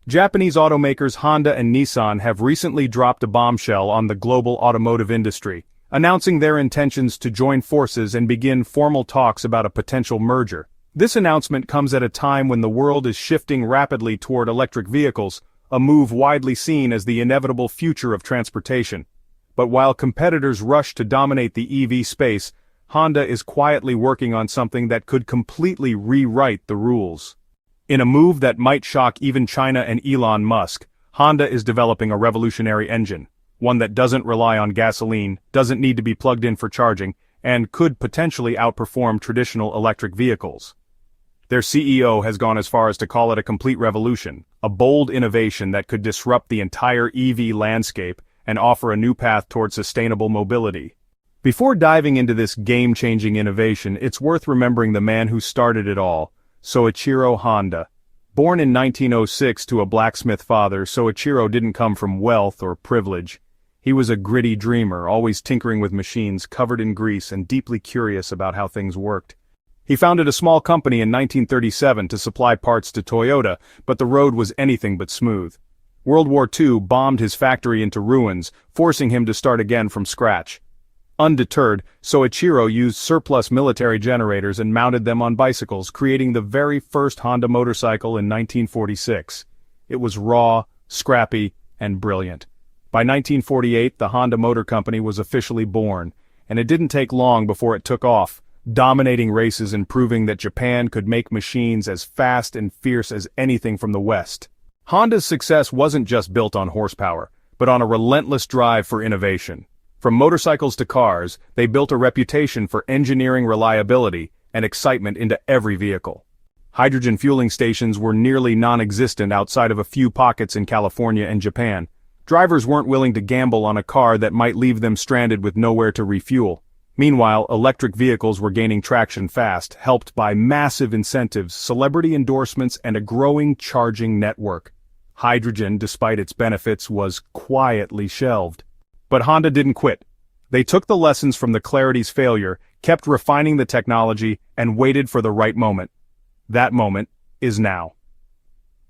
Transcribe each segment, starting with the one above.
Japanese automakers Honda and Nissan have recently dropped a bombshell on the global automotive industry, announcing their intentions to join forces and begin formal talks about a potential merger. This announcement comes at a time when the world is shifting rapidly toward electric vehicles, a move widely seen as the inevitable future of transportation. But while competitors rush to dominate the EV space, Honda is quietly working on something that could completely rewrite the rules. In a move that might shock even China and Elon Musk, Honda is developing a revolutionary engine, one that doesn't rely on gasoline, doesn't need to be plugged in for charging, and could potentially outperform traditional electric vehicles. Their CEO has gone as far as to call it a complete revolution, a bold innovation that could disrupt the entire EV landscape and offer a new path toward sustainable mobility. Before diving into this game-changing innovation, it's worth remembering the man who started it all, Soichiro Honda. Born in 1906 to a blacksmith father, Soichiro didn't come from wealth or privilege. He was a gritty dreamer, always tinkering with machines, covered in grease and deeply curious about how things worked. He founded a small company in 1937 to supply parts to Toyota, but the road was anything but smooth. World War II bombed his factory into ruins, forcing him to start again from scratch. Undeterred, Soichiro used surplus military generators and mounted them on bicycles, creating the very first Honda motorcycle in 1946. It was raw, scrappy, and brilliant. By 1948, the Honda Motor Company was officially born, and it didn't take long before it took off, dominating races and proving that Japan could make machines as fast and fierce as anything from the West. Honda's success wasn't just built on horsepower, but on a relentless drive for innovation. From motorcycles to cars, they built a reputation for engineering reliability and excitement into every vehicle. Hydrogen fueling stations were nearly non-existent outside of a few pockets in California and Japan. Drivers weren't willing to gamble on a car that might leave them stranded with nowhere to refuel. Meanwhile, electric vehicles were gaining traction fast, helped by massive incentives, celebrity endorsements, and a growing charging network. Hydrogen, despite its benefits, was quietly shelved. But Honda didn't quit. They took the lessons from the Clarity's failure, kept refining the technology, and waited for the right moment. That moment is now.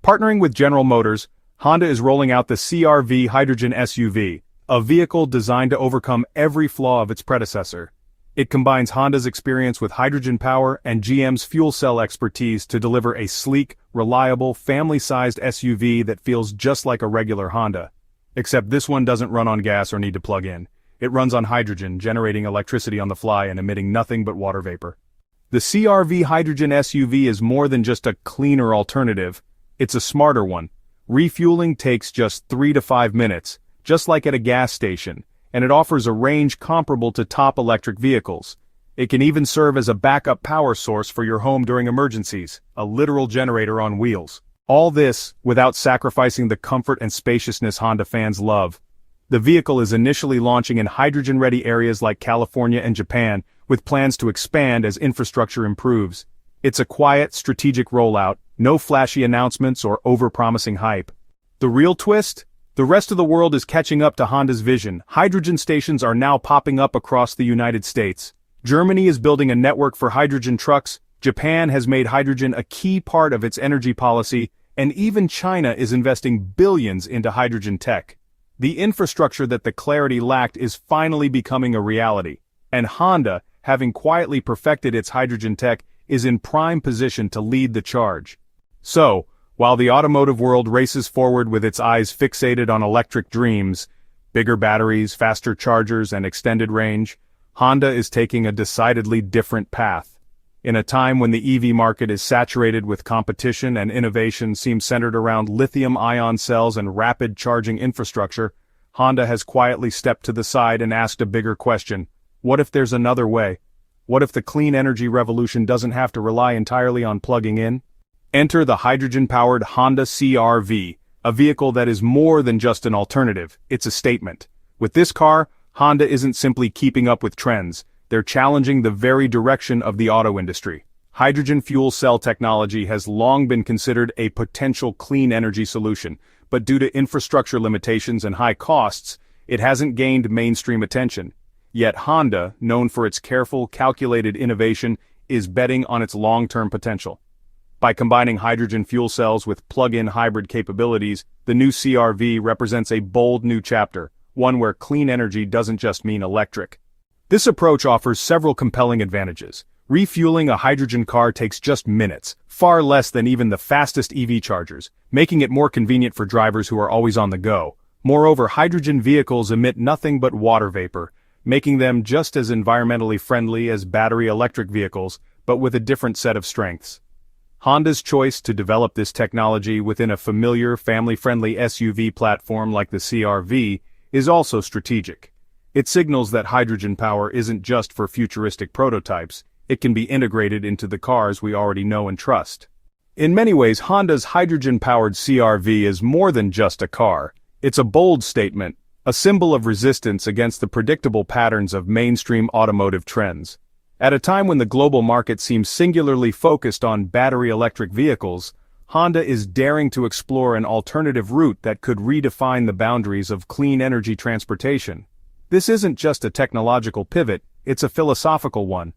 Partnering with General Motors, Honda is rolling out the CR-V hydrogen SUV, a vehicle designed to overcome every flaw of its predecessor. It combines Honda's experience with hydrogen power and GM's fuel cell expertise to deliver a sleek, reliable, family-sized SUV that feels just like a regular Honda. Except this one doesn't run on gas or need to plug in. It runs on hydrogen, generating electricity on the fly and emitting nothing but water vapor. The CR-V hydrogen SUV is more than just a cleaner alternative. It's a smarter one. Refueling takes just 3 to 5 minutes, just like at a gas station, and it offers a range comparable to top electric vehicles. It can even serve as a backup power source for your home during emergencies, a literal generator on wheels. All this without sacrificing the comfort and spaciousness Honda fans love. The vehicle is initially launching in hydrogen-ready areas like California and Japan, with plans to expand as infrastructure improves. It's a quiet, strategic rollout, no flashy announcements or over-promising hype. The real twist? The rest of the world is catching up to Honda's vision. Hydrogen stations are now popping up across the United States. Germany is building a network for hydrogen trucks, Japan has made hydrogen a key part of its energy policy, and even China is investing billions into hydrogen tech. The infrastructure that the Clarity lacked is finally becoming a reality, and Honda, having quietly perfected its hydrogen tech, is in prime position to lead the charge. So, while the automotive world races forward with its eyes fixated on electric dreams, bigger batteries, faster chargers, and extended range, Honda is taking a decidedly different path. In a time when the EV market is saturated with competition and innovation seems centered around lithium-ion cells and rapid charging infrastructure, Honda has quietly stepped to the side and asked a bigger question. What if there's another way? What if the clean energy revolution doesn't have to rely entirely on plugging in? Enter the hydrogen-powered Honda CR-V, a vehicle that is more than just an alternative, it's a statement. With this car, Honda isn't simply keeping up with trends, they're challenging the very direction of the auto industry. Hydrogen fuel cell technology has long been considered a potential clean energy solution, but due to infrastructure limitations and high costs, it hasn't gained mainstream attention. Yet Honda, known for its careful, calculated innovation, is betting on its long-term potential. By combining hydrogen fuel cells with plug-in hybrid capabilities, the new CR-V represents a bold new chapter, one where clean energy doesn't just mean electric. This approach offers several compelling advantages. Refueling a hydrogen car takes just minutes, far less than even the fastest EV chargers, making it more convenient for drivers who are always on the go. Moreover, hydrogen vehicles emit nothing but water vapor, making them just as environmentally friendly as battery electric vehicles, but with a different set of strengths. Honda's choice to develop this technology within a familiar, family-friendly SUV platform like the CR-V is also strategic. It signals that hydrogen power isn't just for futuristic prototypes, it can be integrated into the cars we already know and trust. In many ways, Honda's hydrogen-powered CR-V is more than just a car. It's a bold statement, a symbol of resistance against the predictable patterns of mainstream automotive trends. At a time when the global market seems singularly focused on battery electric vehicles, Honda is daring to explore an alternative route that could redefine the boundaries of clean energy transportation. This isn't just a technological pivot, it's a philosophical one.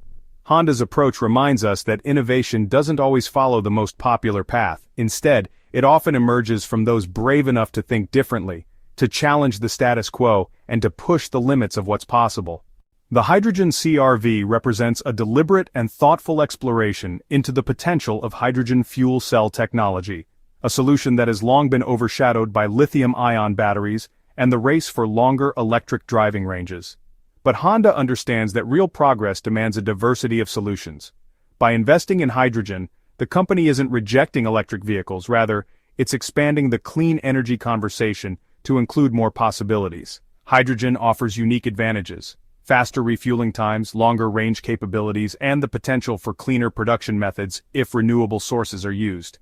Honda's approach reminds us that innovation doesn't always follow the most popular path. Instead, it often emerges from those brave enough to think differently, to challenge the status quo, and to push the limits of what's possible. The hydrogen CR-V represents a deliberate and thoughtful exploration into the potential of hydrogen fuel cell technology, a solution that has long been overshadowed by lithium-ion batteries and the race for longer electric driving ranges. But Honda understands that real progress demands a diversity of solutions. By investing in hydrogen, the company isn't rejecting electric vehicles, rather, it's expanding the clean energy conversation to include more possibilities. Hydrogen offers unique advantages: faster refueling times, longer range capabilities, and the potential for cleaner production methods if renewable sources are used.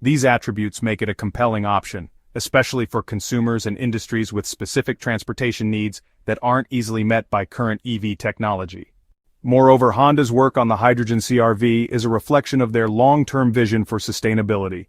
These attributes make it a compelling option, especially for consumers and industries with specific transportation needs that aren't easily met by current EV technology. Moreover, Honda's work on the hydrogen CR-V is a reflection of their long-term vision for sustainability.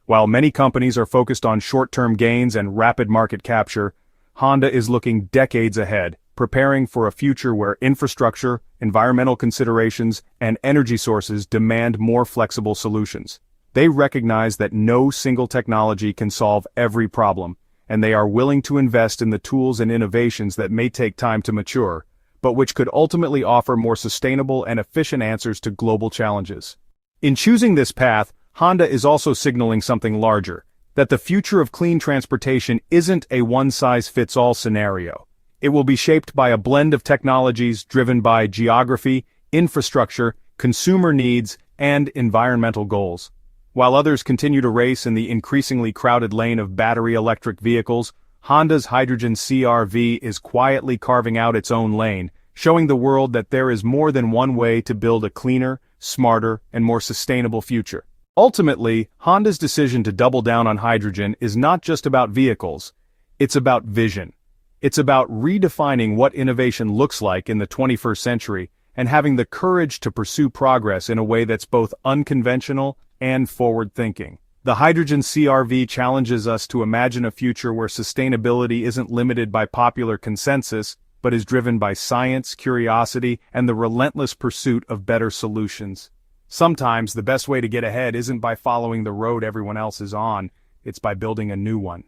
While many companies are focused on short-term gains and rapid market capture, Honda is looking decades ahead, preparing for a future where infrastructure, environmental considerations, and energy sources demand more flexible solutions. They recognize that no single technology can solve every problem, and they are willing to invest in the tools and innovations that may take time to mature, but which could ultimately offer more sustainable and efficient answers to global challenges. In choosing this path, Honda is also signaling something larger, that the future of clean transportation isn't a one-size-fits-all scenario. It will be shaped by a blend of technologies driven by geography, infrastructure, consumer needs, and environmental goals. While others continue to race in the increasingly crowded lane of battery electric vehicles, Honda's hydrogen CR-V is quietly carving out its own lane, showing the world that there is more than one way to build a cleaner, smarter, and more sustainable future. Ultimately, Honda's decision to double down on hydrogen is not just about vehicles, it's about vision. It's about redefining what innovation looks like in the 21st century and having the courage to pursue progress in a way that's both unconventional and forward-thinking. The hydrogen CR-V challenges us to imagine a future where sustainability isn't limited by popular consensus, but is driven by science, curiosity, and the relentless pursuit of better solutions. Sometimes the best way to get ahead isn't by following the road everyone else is on, it's by building a new one.